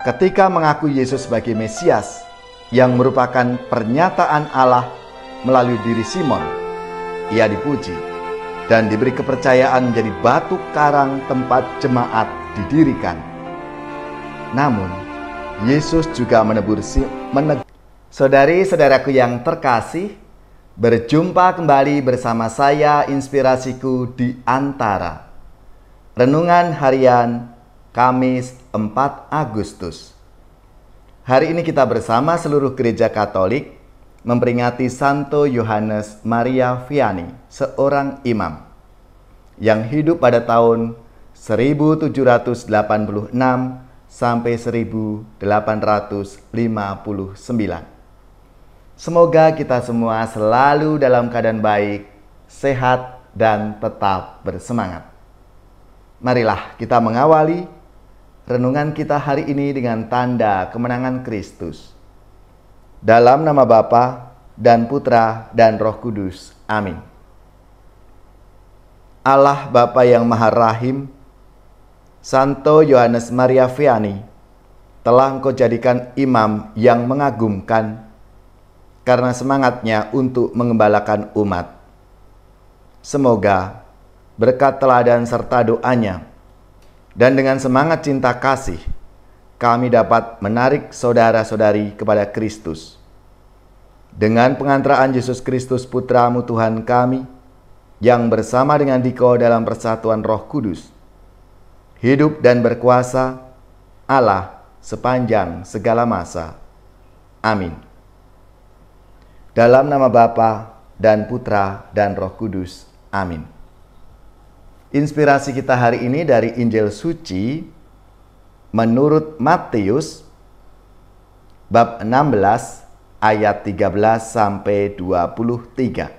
ketika mengaku Yesus sebagai Mesias yang merupakan pernyataan Allah melalui diri Simon, ia dipuji dan diberi kepercayaan menjadi batu karang tempat jemaat didirikan. Namun, Yesus juga menegur Saudari-saudaraku yang terkasih, berjumpa kembali bersama saya Inspirasiku di Antara. Renungan Harian Kamis 4 Agustus. Hari ini kita bersama seluruh gereja Katolik memperingati Santo Yohanes Maria Vianney, seorang imam yang hidup pada tahun 1786 sampai 1859. Semoga kita semua selalu dalam keadaan baik, sehat, dan tetap bersemangat. Marilah kita mengawali renungan kita hari ini dengan tanda kemenangan Kristus. Dalam nama Bapa dan Putra dan Roh Kudus. Amin. Allah Bapa yang Maha Rahim, Santo Yohanes Maria Vianney telah Engkau jadikan imam yang mengagumkan karena semangatnya untuk mengembalakan umat. Semoga berkat teladan serta doanya dan dengan semangat cinta kasih kami dapat menarik saudara-saudari kepada Kristus. Dengan pengantaraan Yesus Kristus Putra-Mu Tuhan kami, yang bersama dengan Dikau dalam persatuan Roh Kudus, hidup dan berkuasa Allah sepanjang segala masa. Amin. Dalam nama Bapa dan Putra dan Roh Kudus. Amin. Inspirasi kita hari ini dari Injil Suci menurut Matius bab 16 ayat 13 sampai 23.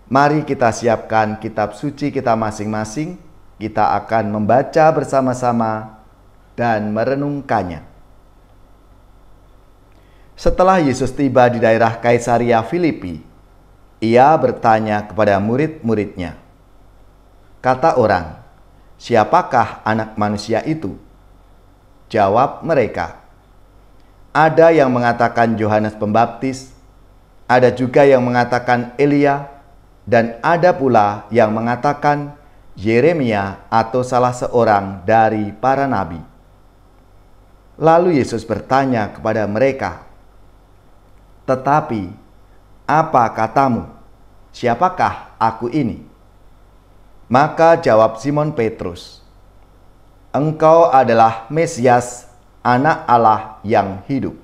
Mari kita siapkan kitab suci kita masing-masing. Kita akan membaca bersama-sama dan merenungkannya. Setelah Yesus tiba di daerah Kaisaria Filipi, ia bertanya kepada murid-muridnya, kata orang, "Siapakah anak manusia itu?" Jawab mereka, "Ada yang mengatakan Yohanes Pembaptis, ada juga yang mengatakan Elia, dan ada pula yang mengatakan Yeremia atau salah seorang dari para nabi." Lalu Yesus bertanya kepada mereka, "Tetapi apa katamu? Siapakah aku ini?" Maka jawab Simon Petrus, "Engkau adalah Mesias, Anak Allah yang hidup."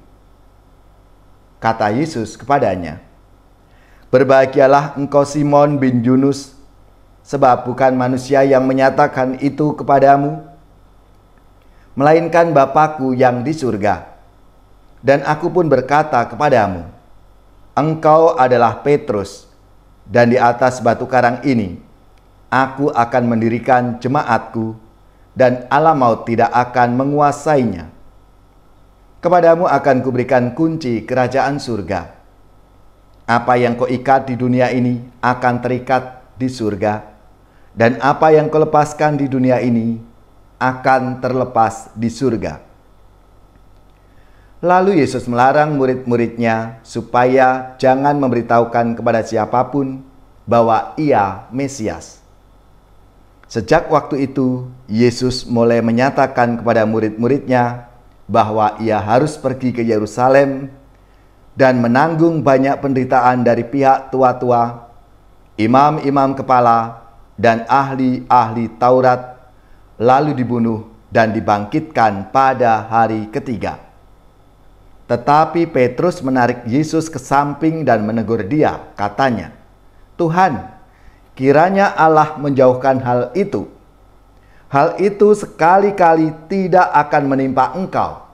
Kata Yesus kepadanya, "Berbahagialah engkau Simon bin Yunus, sebab bukan manusia yang menyatakan itu kepadamu, melainkan Bapa-Ku yang di surga. Dan aku pun berkata kepadamu, engkau adalah Petrus, dan di atas batu karang ini aku akan mendirikan jemaat-Ku, dan alam maut tidak akan menguasainya. Kepadamu akan kuberikan kunci kerajaan surga. Apa yang kau ikat di dunia ini akan terikat di surga, dan apa yang kau lepaskan di dunia ini akan terlepas di surga." Lalu Yesus melarang murid-muridnya supaya jangan memberitahukan kepada siapapun bahwa ia Mesias. Sejak waktu itu, Yesus mulai menyatakan kepada murid-muridnya bahwa ia harus pergi ke Yerusalem dan menanggung banyak penderitaan dari pihak tua-tua, imam-imam kepala, dan ahli-ahli Taurat, lalu dibunuh dan dibangkitkan pada hari ketiga. Tetapi Petrus menarik Yesus ke samping dan menegur dia, katanya, "Tuhan, kiranya Allah menjauhkan hal itu. Hal itu sekali-kali tidak akan menimpa engkau."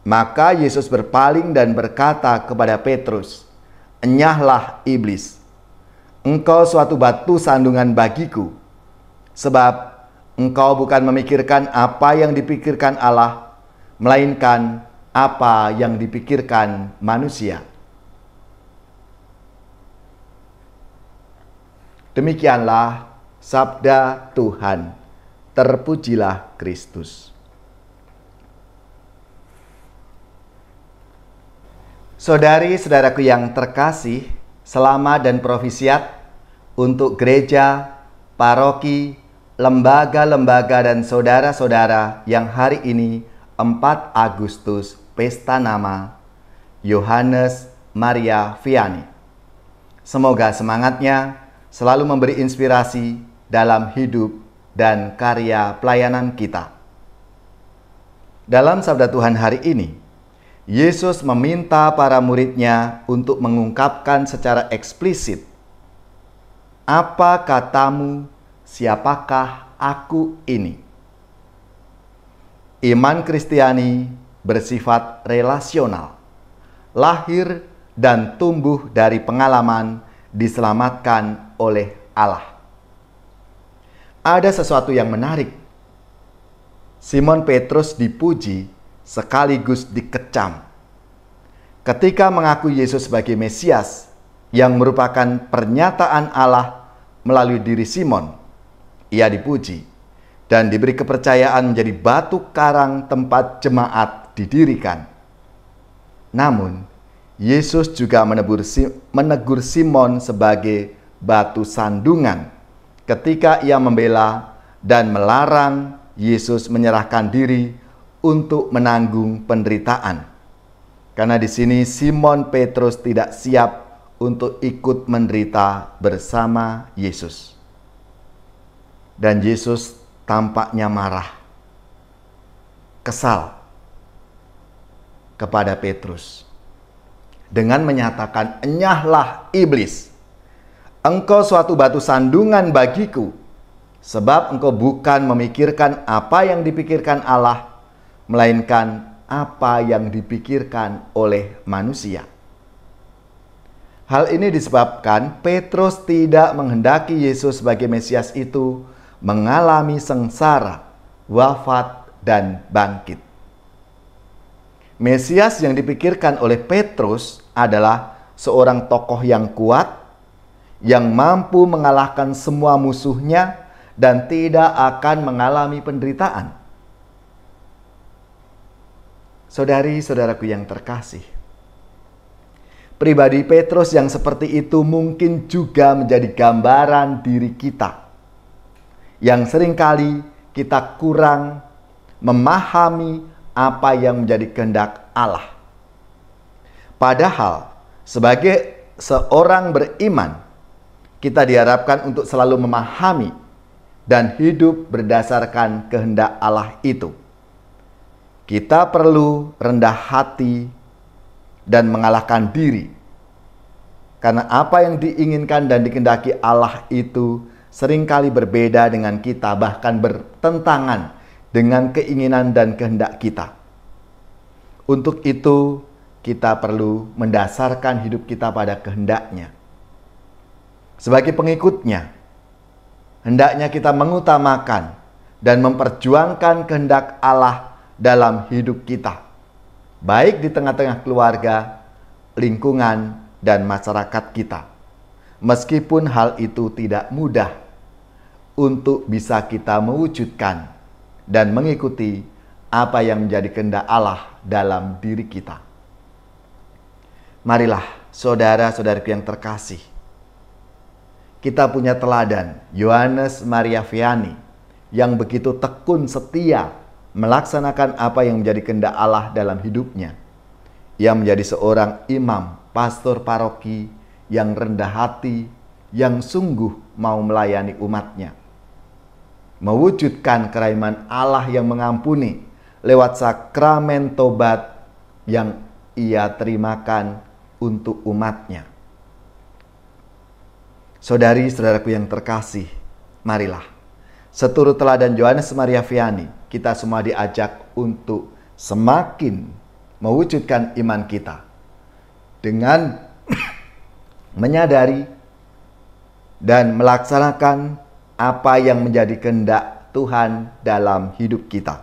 Maka Yesus berpaling dan berkata kepada Petrus, "Enyahlah iblis. Engkau suatu batu sandungan bagiku, sebab engkau bukan memikirkan apa yang dipikirkan Allah, melainkan apa yang dipikirkan manusia." Demikianlah sabda Tuhan. Terpujilah Kristus. Saudari-saudaraku yang terkasih, selamat dan profisiat untuk gereja, paroki, lembaga-lembaga dan saudara-saudara yang hari ini 4 Agustus pesta nama Yohanes Maria Vianney. Semoga semangatnya selalu memberi inspirasi dalam hidup dan karya pelayanan kita. Dalam sabda Tuhan hari ini, Yesus meminta para muridnya untuk mengungkapkan secara eksplisit, "Apa katamu, siapakah aku ini?" Iman Kristiani bersifat relasional, lahir dan tumbuh dari pengalaman diselamatkan oleh Allah. Ada sesuatu yang menarik. Simon Petrus dipuji sekaligus dikecam ketika mengaku Yesus sebagai Mesias yang merupakan pernyataan Allah melalui diri Simon. Ia dipuji dan diberi kepercayaan menjadi batu karang tempat jemaat didirikan. Namun, Yesus juga menegur Simon sebagai batu sandungan ketika ia membela dan melarang Yesus menyerahkan diri untuk menanggung penderitaan. Karena di sini Simon Petrus tidak siap untuk ikut menderita bersama Yesus. Dan Yesus tampaknya marah, kesal kepada Petrus dengan menyatakan, "Enyahlah iblis, engkau suatu batu sandungan bagiku, sebab engkau bukan memikirkan apa yang dipikirkan Allah, melainkan apa yang dipikirkan oleh manusia." Hal ini disebabkan Petrus tidak menghendaki Yesus sebagai Mesias itu mengalami sengsara, wafat, dan bangkit. Mesias yang dipikirkan oleh Petrus adalah seorang tokoh yang kuat, yang mampu mengalahkan semua musuhnya dan tidak akan mengalami penderitaan. Saudari-saudaraku yang terkasih, pribadi Petrus yang seperti itu mungkin juga menjadi gambaran diri kita, yang seringkali kita kurang memahami apa yang menjadi kehendak Allah. Padahal sebagai seorang beriman, kita diharapkan untuk selalu memahami dan hidup berdasarkan kehendak Allah itu. Kita perlu rendah hati dan mengalahkan diri, karena apa yang diinginkan dan dikehendaki Allah itu seringkali berbeda dengan kita, bahkan bertentangan dengan keinginan dan kehendak kita. Untuk itu, kita perlu mendasarkan hidup kita pada kehendaknya. Sebagai pengikutnya, hendaknya kita mengutamakan dan memperjuangkan kehendak Allah dalam hidup kita, baik di tengah-tengah keluarga, lingkungan, dan masyarakat kita. Meskipun hal itu tidak mudah untuk bisa kita mewujudkan dan mengikuti apa yang menjadi kehendak Allah dalam diri kita. Marilah saudara-saudariku yang terkasih, kita punya teladan Yohanes Maria Vianney yang begitu tekun setia melaksanakan apa yang menjadi kehendak Allah dalam hidupnya. Ia menjadi seorang imam, pastor paroki yang rendah hati, yang sungguh mau melayani umatnya, mewujudkan kerajaan Allah yang mengampuni lewat sakramen tobat yang ia terimakan untuk umatnya. Saudari-saudaraku yang terkasih, marilah seturut teladan Yohanes Maria Vianney, kita semua diajak untuk semakin mewujudkan iman kita dengan menyadari dan melaksanakan apa yang menjadi kehendak Tuhan dalam hidup kita.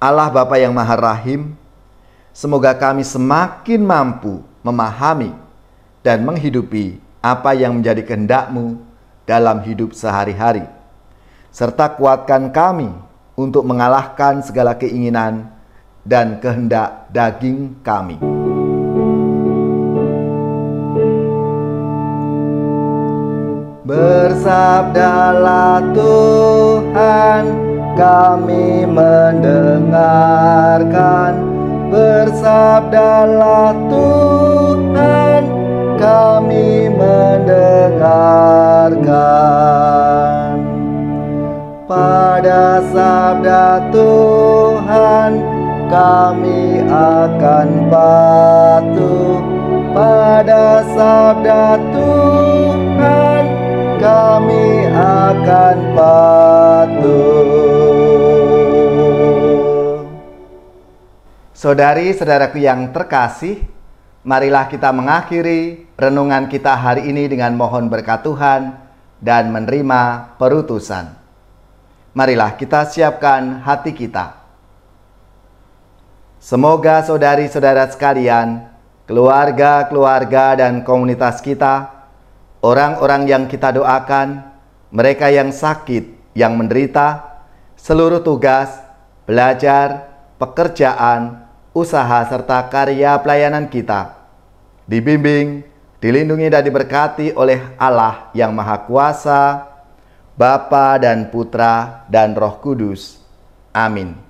Allah Bapa yang Maha Rahim, semoga kami semakin mampu memahami dan menghidupi apa yang menjadi kehendak-Mu dalam hidup sehari-hari, serta kuatkan kami untuk mengalahkan segala keinginan dan kehendak daging kami. Bersabdalah Tuhan, kami mendengarkan. Bersabdalah Tuhan, kami mendengarkan. Pada sabda Tuhan, kami akan patuh. Pada sabda Tuhan, kami akan patuh. Saudari-saudaraku yang terkasih, marilah kita mengakhiri renungan kita hari ini dengan mohon berkat Tuhan dan menerima perutusan. Marilah kita siapkan hati kita. Semoga saudari-saudara sekalian, keluarga-keluarga dan komunitas kita, orang-orang yang kita doakan, mereka yang sakit, yang menderita, seluruh tugas, belajar, pekerjaan, usaha serta karya pelayanan kita dibimbing, dilindungi dan diberkati oleh Allah yang Maha Kuasa, Bapa dan Putra dan Roh Kudus. Amin.